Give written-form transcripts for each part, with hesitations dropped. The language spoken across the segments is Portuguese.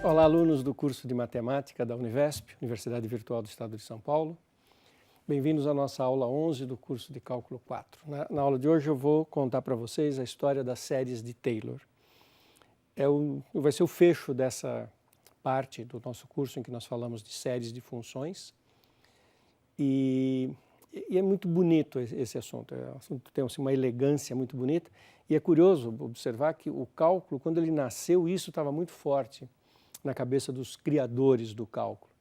Olá, alunos do curso de Matemática da Univesp, Universidade Virtual do Estado de São Paulo. Bem-vindos à nossa aula 11 do curso de Cálculo 4. Na aula de hoje eu vou contar para vocês a história das séries de Taylor. Vai ser o fecho dessa parte do nosso curso em que nós falamos de séries de funções. E é muito bonito esse assunto. O assunto tem assim, uma elegância muito bonita. E é curioso observar que o cálculo, quando ele nasceu, isso estava muito forte na cabeça dos criadores do cálculo,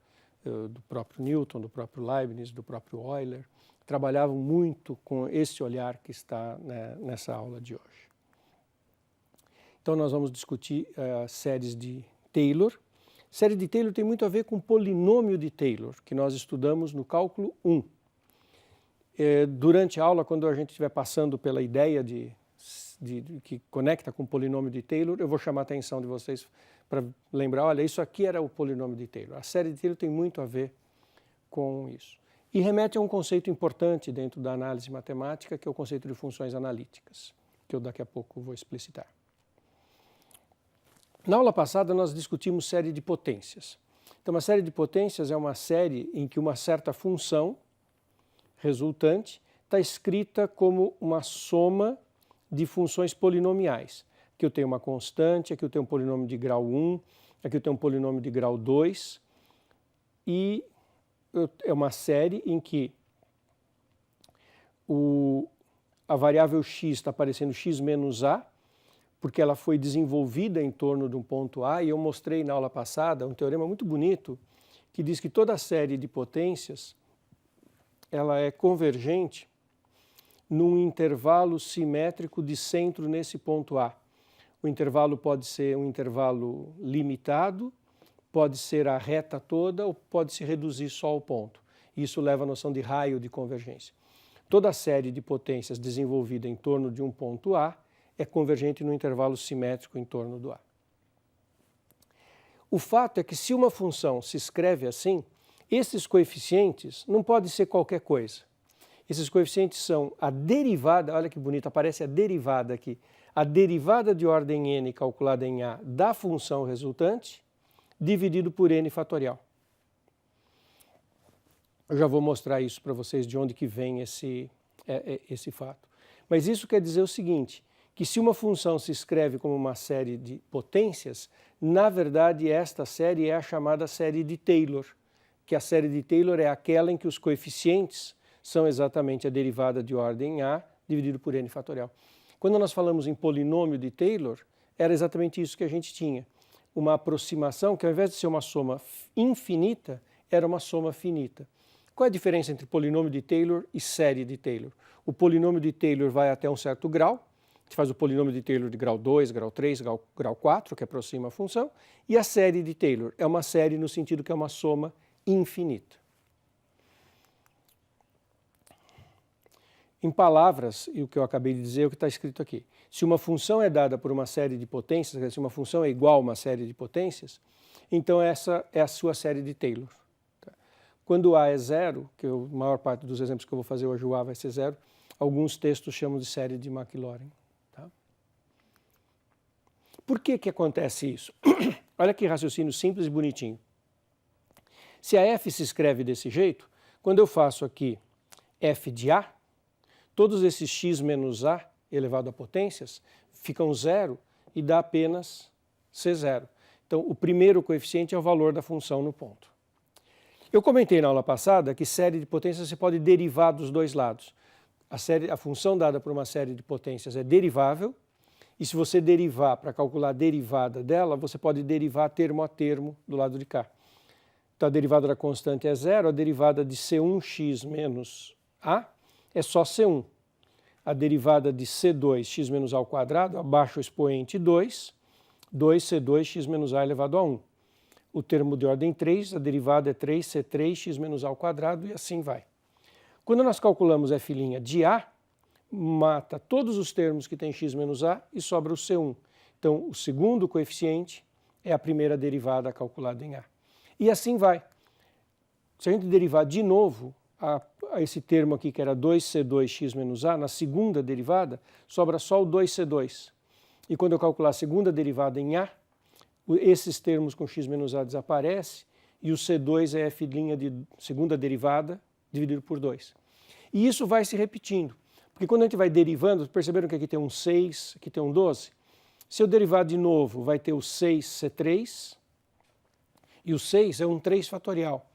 do próprio Newton, do próprio Leibniz, do próprio Euler, trabalhavam muito com esse olhar que está, né, nessa aula de hoje. Então nós vamos discutir séries de Taylor. Série de Taylor tem muito a ver com o polinômio de Taylor, que nós estudamos no cálculo 1. Durante a aula, quando a gente estiver passando pela ideia que conecta com o polinômio de Taylor, eu vou chamar a atenção de vocês para lembrar, olha, isso aqui era o polinômio de Taylor. A série de Taylor tem muito a ver com isso. E remete a um conceito importante dentro da análise matemática, que é o conceito de funções analíticas, que eu daqui a pouco vou explicitar. Na aula passada nós discutimos série de potências. Então, uma série de potências é uma série em que uma certa função resultante está escrita como uma soma de funções polinomiais. Aqui eu tenho uma constante, aqui eu tenho um polinômio de grau 1, aqui eu tenho um polinômio de grau 2, e é uma série em que a variável x está aparecendo x menos a, porque ela foi desenvolvida em torno de um ponto A, e eu mostrei na aula passada um teorema muito bonito que diz que toda série de potências ela é convergente num intervalo simétrico de centro nesse ponto A. O intervalo pode ser um intervalo limitado, pode ser a reta toda ou pode se reduzir só ao ponto. Isso leva à noção de raio de convergência. Toda série de potências desenvolvida em torno de um ponto A é convergente no intervalo simétrico em torno do A. O fato é que se uma função se escreve assim, esses coeficientes não podem ser qualquer coisa. Esses coeficientes são a derivada, olha que bonito, aparece a derivada aqui, a derivada de ordem n calculada em A da função resultante, dividido por n fatorial. Eu já vou mostrar isso para vocês de onde que vem esse fato. Mas isso quer dizer o seguinte, que se uma função se escreve como uma série de potências, na verdade esta série é a chamada série de Taylor, que a série de Taylor é aquela em que os coeficientes são exatamente a derivada de ordem A dividido por n fatorial. Quando nós falamos em polinômio de Taylor, era exatamente isso que a gente tinha. Uma aproximação que, ao invés de ser uma soma infinita, era uma soma finita. Qual é a diferença entre polinômio de Taylor e série de Taylor? O polinômio de Taylor vai até um certo grau, a gente faz o polinômio de Taylor de grau 2, grau 3, grau 4, que aproxima a função, e a série de Taylor é uma série no sentido que é uma soma infinita. Em palavras, e o que eu acabei de dizer é o que está escrito aqui. Se uma função é dada por uma série de potências, se uma função é igual a uma série de potências, então essa é a sua série de Taylor. Quando A é zero, que a maior parte dos exemplos que eu vou fazer hoje o A vai ser zero, alguns textos chamam de série de Maclaurin. Tá? Por que que acontece isso? Olha que raciocínio simples e bonitinho. Se a f se escreve desse jeito, quando eu faço aqui f de A, todos esses x menos a elevado a potências ficam zero e dá apenas C0. Então, o primeiro coeficiente é o valor da função no ponto. Eu comentei na aula passada que série de potências você pode derivar dos dois lados. A função dada por uma série de potências é derivável, e se você derivar para calcular a derivada dela, você pode derivar termo a termo do lado de cá. Então, a derivada da constante é zero, a derivada de C1x menos a é só C1. A derivada de C2x menos a ao quadrado, abaixo o expoente 2, 2C2x menos a elevado a 1. O termo de ordem 3, a derivada é 3C3x menos a ao quadrado e assim vai. Quando nós calculamos f' de A, mata todos os termos que tem x menos a e sobra o C1. Então, o segundo coeficiente é a primeira derivada calculada em A. E assim vai. Se a gente derivar de novo a esse termo aqui, que era 2C2x menos a, na segunda derivada, sobra só o 2C2. E quando eu calcular a segunda derivada em A, esses termos com x menos a desaparece e o C2 é f' de segunda derivada dividido por 2. E isso vai se repetindo, porque quando a gente vai derivando, perceberam que aqui tem um 6, aqui tem um 12? Se eu derivar de novo, vai ter o 6C3 e o 6 é um 3 fatorial.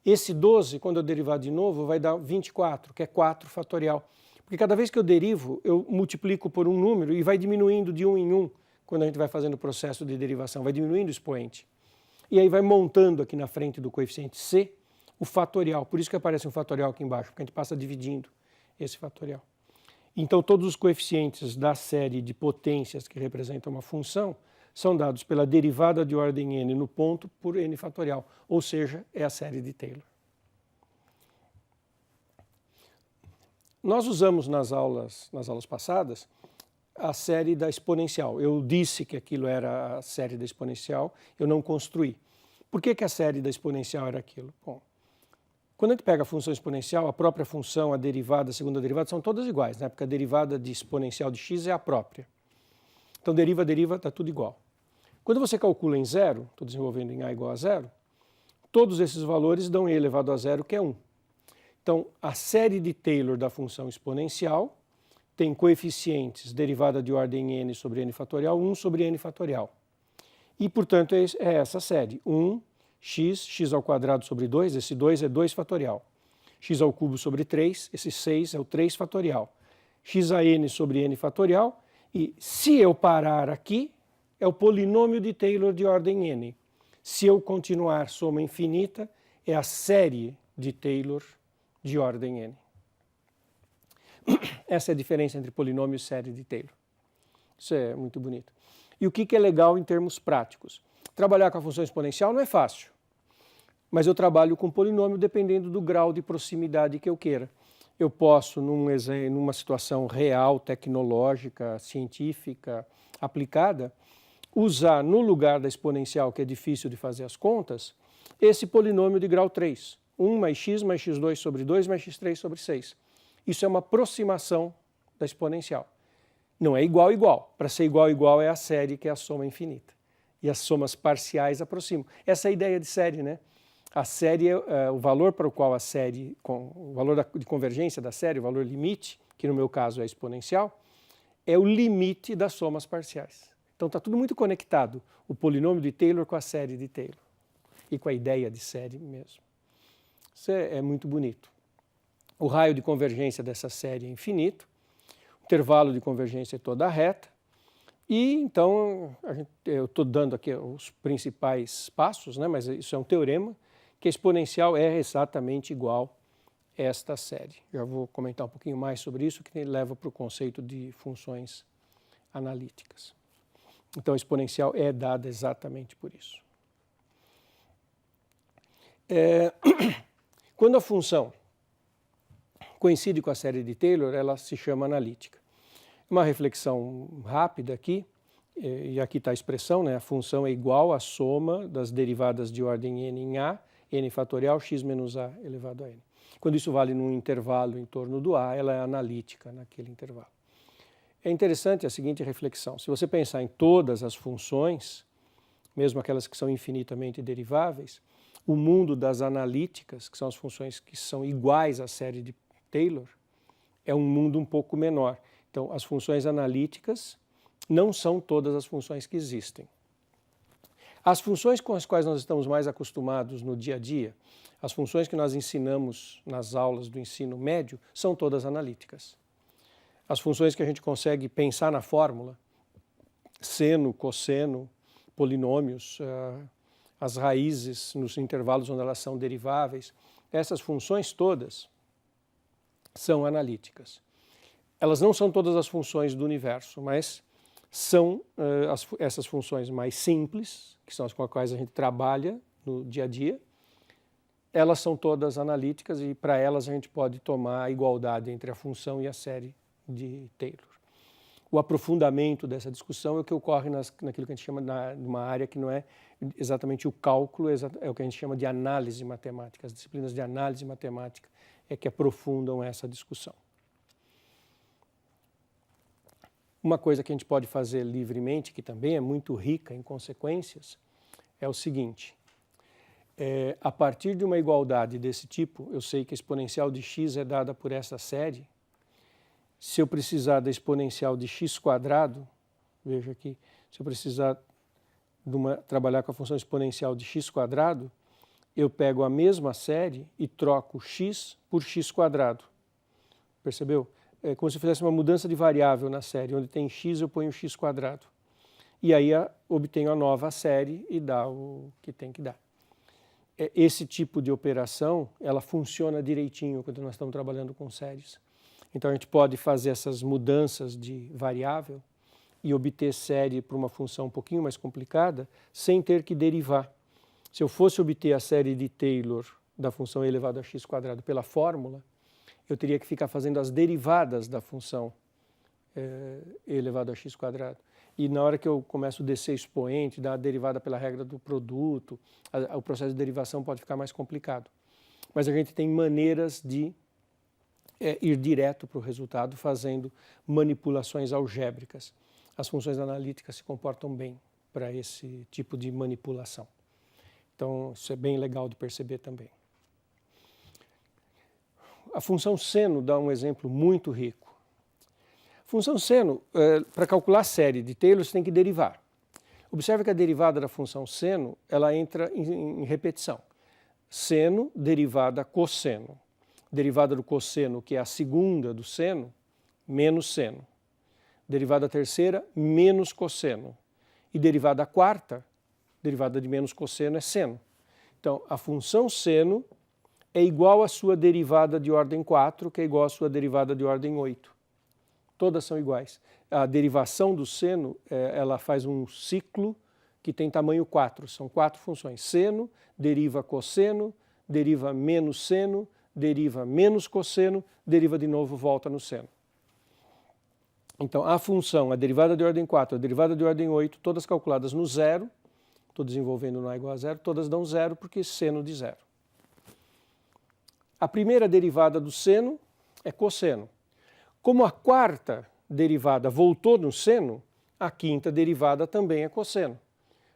Esse 12, quando eu derivar de novo, vai dar 24, que é 4 fatorial. Porque cada vez que eu derivo, eu multiplico por um número e vai diminuindo de 1 em 1, quando a gente vai fazendo o processo de derivação, vai diminuindo o expoente. E aí vai montando aqui na frente do coeficiente C o fatorial. Por isso que aparece um fatorial aqui embaixo, porque a gente passa dividindo esse fatorial. Então, todos os coeficientes da série de potências que representam uma função são dados pela derivada de ordem n no ponto por n fatorial, ou seja, é a série de Taylor. Nós usamos nas aulas passadas a série da exponencial. Eu disse que aquilo era a série da exponencial, eu não construí. Por que a série da exponencial era aquilo? Bom, quando a gente pega a função exponencial, a própria função, a derivada, a segunda derivada, são todas iguais, né? Porque a derivada de exponencial de x é a própria. Então, deriva, está tudo igual. Quando você calcula em zero, estou desenvolvendo em a igual a zero, todos esses valores dão e elevado a zero, que é 1. Então, a série de Taylor da função exponencial tem coeficientes derivada de ordem n sobre n fatorial, 1 sobre n fatorial. E, portanto, é essa série, 1, x ao quadrado sobre 2, esse 2 é 2 fatorial. X ao cubo sobre 3, esse 6 é o 3 fatorial. X a n sobre n fatorial, e se eu parar aqui, é o polinômio de Taylor de ordem n. Se eu continuar soma infinita, é a série de Taylor de ordem n. Essa é a diferença entre polinômio e série de Taylor. Isso é muito bonito. E o que é legal em termos práticos? Trabalhar com a função exponencial não é fácil, mas eu trabalho com polinômio dependendo do grau de proximidade que eu queira. Eu posso, numa situação real, tecnológica, científica, aplicada, usar no lugar da exponencial, que é difícil de fazer as contas, esse polinômio de grau 3. 1 mais x2 sobre 2 mais x3 sobre 6. Isso é uma aproximação da exponencial. Não é igual, igual. Para ser igual, igual é a série, que é a soma infinita. E as somas parciais aproximam. Essa é a ideia de série, né? A série é o valor para o qual a série, o valor de convergência da série, o valor limite, que no meu caso é exponencial, é o limite das somas parciais. Então está tudo muito conectado, o polinômio de Taylor com a série de Taylor e com a ideia de série mesmo. Isso é muito bonito. O raio de convergência dessa série é infinito, o intervalo de convergência é toda reta, e então eu estou dando aqui os principais passos, né, mas isso é um teorema, que a exponencial é exatamente igual a esta série. Já vou comentar um pouquinho mais sobre isso, que leva para o conceito de funções analíticas. Então, a exponencial é dada exatamente por isso. Quando a função coincide com a série de Taylor, ela se chama analítica. Uma reflexão rápida aqui, e aqui está a expressão, né? A função é igual à soma das derivadas de ordem n em a, n fatorial, x menos a elevado a n. Quando isso vale num intervalo em torno do a, ela é analítica naquele intervalo. É interessante a seguinte reflexão. Se você pensar em todas as funções, mesmo aquelas que são infinitamente deriváveis, o mundo das analíticas, que são as funções que são iguais à série de Taylor, é um mundo um pouco menor. Então, as funções analíticas não são todas as funções que existem. As funções com as quais nós estamos mais acostumados no dia a dia, as funções que nós ensinamos nas aulas do ensino médio, são todas analíticas. As funções que a gente consegue pensar na fórmula, seno, cosseno, polinômios, as raízes nos intervalos onde elas são deriváveis, essas funções todas são analíticas. Elas não são todas as funções do universo, mas são essas funções mais simples, que são as com as quais a gente trabalha no dia a dia, elas são todas analíticas e para elas a gente pode tomar a igualdade entre a função e a série de Taylor. O aprofundamento dessa discussão é o que ocorre naquilo que a gente chama de uma área que não é exatamente o cálculo, é o que a gente chama de análise matemática. As disciplinas de análise matemática é que aprofundam essa discussão. Uma coisa que a gente pode fazer livremente, que também é muito rica em consequências, é o seguinte. A partir de uma igualdade desse tipo, eu sei que a exponencial de x é dada por essa série. Se eu precisar da exponencial de x quadrado, veja aqui, se eu precisar trabalhar com a função exponencial de x quadrado, eu pego a mesma série e troco x por x quadrado. Percebeu? É como se eu fizesse uma mudança de variável na série. Onde tem x, eu ponho x quadrado. E aí obtenho a nova série e dá o que tem que dar. Esse tipo de operação, ela funciona direitinho quando nós estamos trabalhando com séries. Então a gente pode fazer essas mudanças de variável e obter série para uma função um pouquinho mais complicada sem ter que derivar. Se eu fosse obter a série de Taylor da função e elevado a x quadrado pela fórmula, eu teria que ficar fazendo as derivadas da função e elevado a x quadrado. E na hora que eu começo a descer expoente, dar a derivada pela regra do produto, o processo de derivação pode ficar mais complicado. Mas a gente tem maneiras de ir direto para o resultado fazendo manipulações algébricas. As funções analíticas se comportam bem para esse tipo de manipulação. Então, isso é bem legal de perceber também. A função seno dá um exemplo muito rico. Função seno, para calcular a série de Taylor, você tem que derivar. Observe que a derivada da função seno, ela entra em repetição. Seno, derivada cosseno. Derivada do cosseno, que é a segunda do seno, menos seno. Derivada terceira, menos cosseno. E derivada quarta, derivada de menos cosseno, é seno. Então, a função seno é igual à sua derivada de ordem 4, que é igual à sua derivada de ordem 8. Todas são iguais. A derivação do seno, ela faz um ciclo que tem tamanho 4. São 4 funções. Seno, deriva cosseno, deriva menos seno, deriva menos cosseno, deriva de novo, volta no seno. Então, a função, a derivada de ordem 4, a derivada de ordem 8, todas calculadas no zero, estou desenvolvendo no A igual a zero, todas dão zero porque seno de zero. A primeira derivada do seno é cosseno. Como a quarta derivada voltou no seno, a quinta derivada também é cosseno.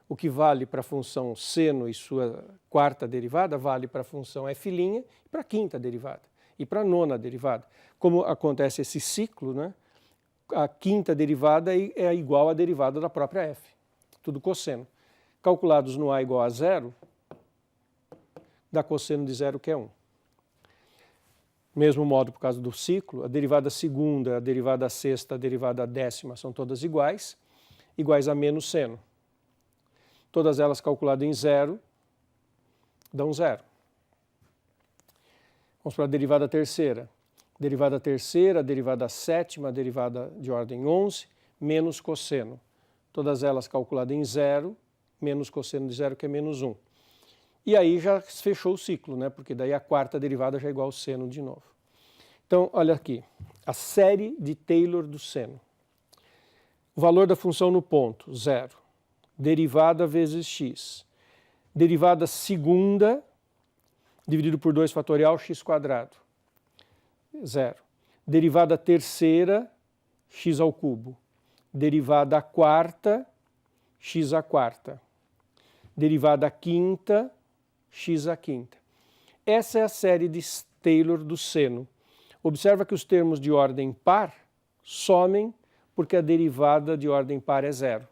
O que vale para a função seno e sua quarta derivada, vale para a função f' e para a quinta derivada, e para a nona derivada. Como acontece esse ciclo, né, a quinta derivada é igual à derivada da própria f, tudo cosseno. Calculados no A igual a zero, dá cosseno de zero, que é 1. Mesmo modo por causa do ciclo, a derivada segunda, a derivada sexta, a derivada décima são todas iguais a menos seno. Todas elas calculadas em zero, dão zero. Vamos para a derivada terceira. Derivada terceira, derivada sétima, derivada de ordem 11, menos cosseno. Todas elas calculadas em zero, menos cosseno de zero, que é menos 1. E aí já fechou o ciclo, né? Porque daí a quarta derivada já é igual ao seno de novo. Então, olha aqui, a série de Taylor do seno. O valor da função no ponto, zero. Derivada vezes x. Derivada segunda, dividido por 2 fatorial, x quadrado. Zero. Derivada terceira, x ao cubo. Derivada quarta, x à quarta. Derivada quinta, x à quinta. Essa é a série de Taylor do seno. Observa que os termos de ordem par somem porque a derivada de ordem par é zero.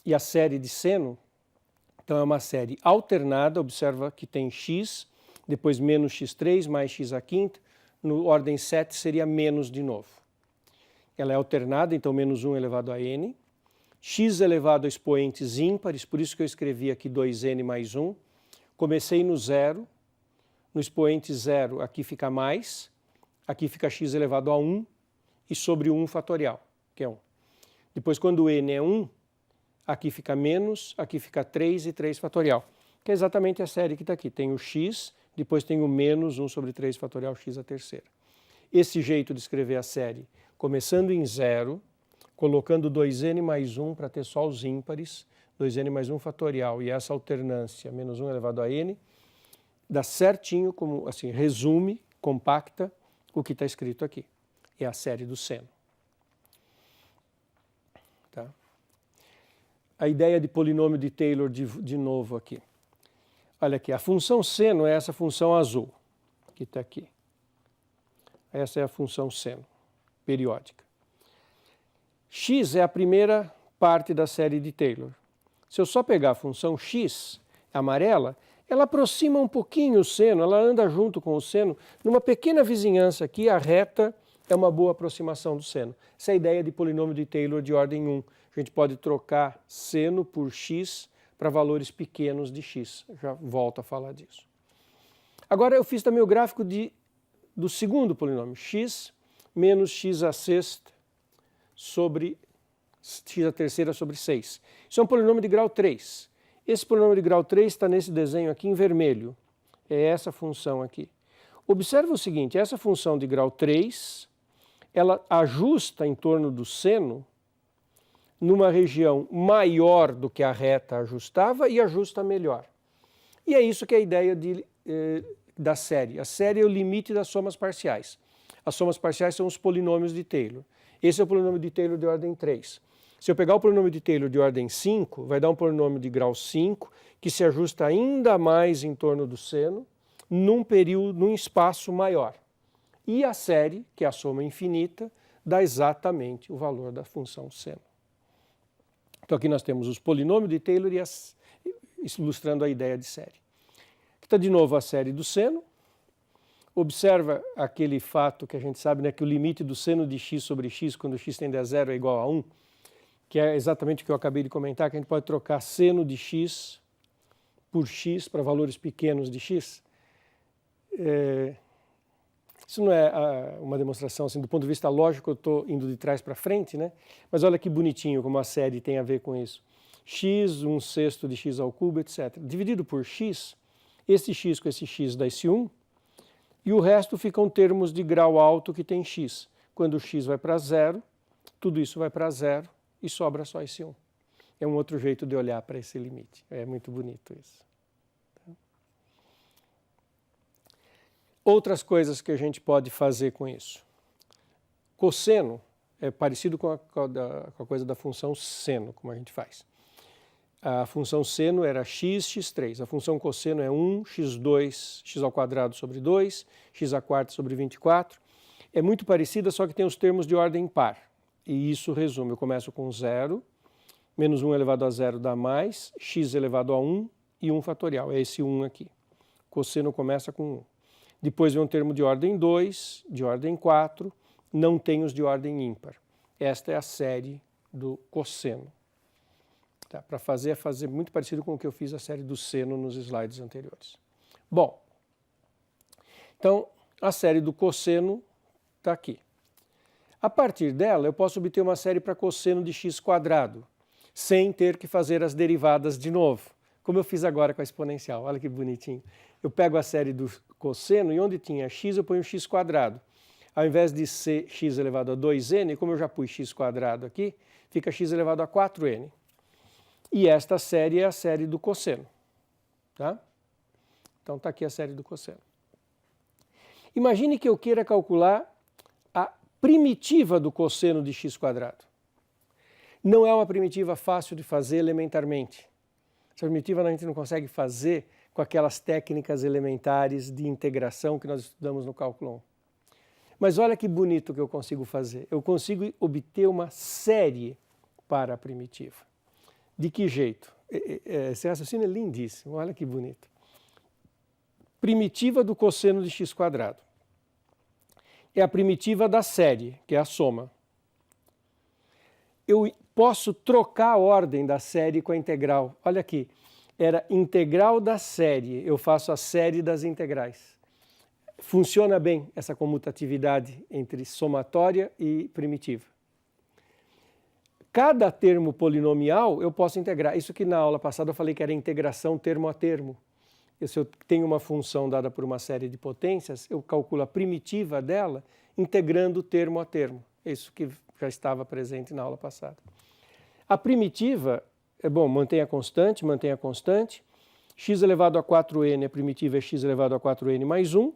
E a série de seno, então é uma série alternada, observa que tem x, depois menos x3 mais x à quinta, no ordem 7 seria menos de novo. Ela é alternada, então menos 1 elevado a n, x elevado a expoentes ímpares, por isso que eu escrevi aqui 2n mais 1, comecei no zero, no expoente zero aqui fica mais, aqui fica x elevado a 1 e sobre 1 fatorial, que é 1. Depois quando n é 1, aqui fica menos, aqui fica 3 e 3 fatorial, que é exatamente a série que está aqui. Tem o x, depois tem o menos 1 sobre 3 fatorial x à terceira. Esse jeito de escrever a série, começando em zero, colocando 2n mais 1 para ter só os ímpares, 2n mais 1 fatorial e essa alternância, menos 1 elevado a n, dá certinho, como assim, resume, compacta o que está escrito aqui. É a série do seno. Tá? A ideia de polinômio de Taylor de novo aqui. Olha aqui, a função seno é essa função azul, que está aqui. Essa é a função seno, periódica. X é a primeira parte da série de Taylor. Se eu só pegar a função x, amarela, ela aproxima um pouquinho o seno, ela anda junto com o seno. Numa pequena vizinhança aqui, a reta é uma boa aproximação do seno. Essa é a ideia de polinômio de Taylor de ordem 1. A gente pode trocar seno por x para valores pequenos de x. Já volto a falar disso. Agora eu fiz também o gráfico do segundo polinômio, x menos x a sexta sobre x a terceira sobre 6. Isso é um polinômio de grau 3. Esse polinômio de grau 3 está nesse desenho aqui em vermelho. É essa função aqui. Observa o seguinte, essa função de grau 3, ela ajusta em torno do seno numa região maior do que a reta ajustava e ajusta melhor. E é isso que é a ideia da série. A série é o limite das somas parciais. As somas parciais são os polinômios de Taylor. Esse é o polinômio de Taylor de ordem 3. Se eu pegar o polinômio de Taylor de ordem 5, vai dar um polinômio de grau 5, que se ajusta ainda mais em torno do seno, num espaço maior. E a série, que é a soma infinita, dá exatamente o valor da função seno. Então aqui nós temos os polinômios de Taylor ilustrando a ideia de série. Aqui está de novo a série do seno. Observa aquele fato que a gente sabe, né, que o limite do seno de x sobre x, quando x tende a 0, é igual a 1, que é exatamente o que eu acabei de comentar, que a gente pode trocar seno de x por x para valores pequenos de x. Isso não é uma demonstração, assim, do ponto de vista lógico, eu estou indo de trás para frente, né? Mas olha que bonitinho como a série tem a ver com isso. X, 1/6 de x ao cubo, etc. Dividido por x, esse x com esse x dá esse 1, e o resto ficam termos de grau alto que tem x. Quando o x vai para 0, tudo isso vai para 0 e sobra só esse 1. É um outro jeito de olhar para esse limite. É muito bonito isso. Outras coisas que a gente pode fazer com isso. Cosseno é parecido com a coisa da função seno, como a gente faz. A função seno era x, x3. A função cosseno é 1, x2, x ao quadrado sobre 2, x à quarta sobre 24. É muito parecida, só que tem os termos de ordem par. E isso resume, eu começo com 0, menos 1 elevado a 0 dá mais, x elevado a 1 e 1 fatorial. É esse 1 aqui. Cosseno começa com 1. Depois vem um termo de ordem 2, de ordem 4, não tem os de ordem ímpar. Esta é a série do cosseno. Tá, para fazer, é fazer muito parecido com o que eu fiz a série do seno nos slides anteriores. Bom, então a série do cosseno está aqui. A partir dela, eu posso obter uma série para cosseno de x quadrado, sem ter que fazer as derivadas de novo, como eu fiz agora com a exponencial. Olha que bonitinho. Eu pego a série do cosseno e onde tinha x, eu ponho x quadrado. Ao invés de ser x elevado a 2n, como eu já pus x quadrado aqui, fica x elevado a 4n. E esta série é a série do cosseno. Tá? Então está aqui a série do cosseno. Imagine que eu queira calcular a primitiva do cosseno de x quadrado. Não é uma primitiva fácil de fazer elementarmente. Essa primitiva a gente não consegue fazer com aquelas técnicas elementares de integração que nós estudamos no cálculo 1. Mas olha que bonito que eu consigo fazer. Eu consigo obter uma série para a primitiva. De que jeito? Esse raciocínio é lindíssimo, olha que bonito. Primitiva do cosseno de x quadrado. É a primitiva da série, que é a soma. Eu posso trocar a ordem da série com a integral. Olha aqui, era integral da série, eu faço a série das integrais. Funciona bem essa comutatividade entre somatória e primitiva. Cada termo polinomial eu posso integrar. Isso que na aula passada eu falei que era integração termo a termo. Se eu tenho uma função dada por uma série de potências, eu calculo a primitiva dela integrando termo a termo. Isso que já estava presente na aula passada. A primitiva, mantém a constante, x elevado a 4n, a primitiva é x elevado a 4n mais 1.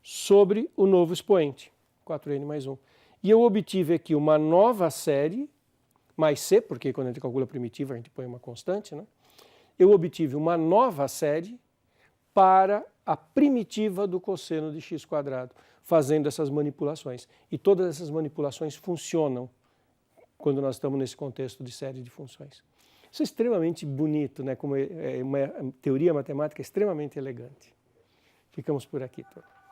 sobre o novo expoente, 4n mais 1. E eu obtive aqui uma nova série, mais c, porque quando a gente calcula a primitiva a gente põe uma constante, né? Eu obtive uma nova série para a primitiva do cosseno de x², fazendo essas manipulações. E todas essas manipulações funcionam quando nós estamos nesse contexto de série de funções. Isso é extremamente bonito, né? Como é uma teoria matemática extremamente elegante. Ficamos por aqui, turma.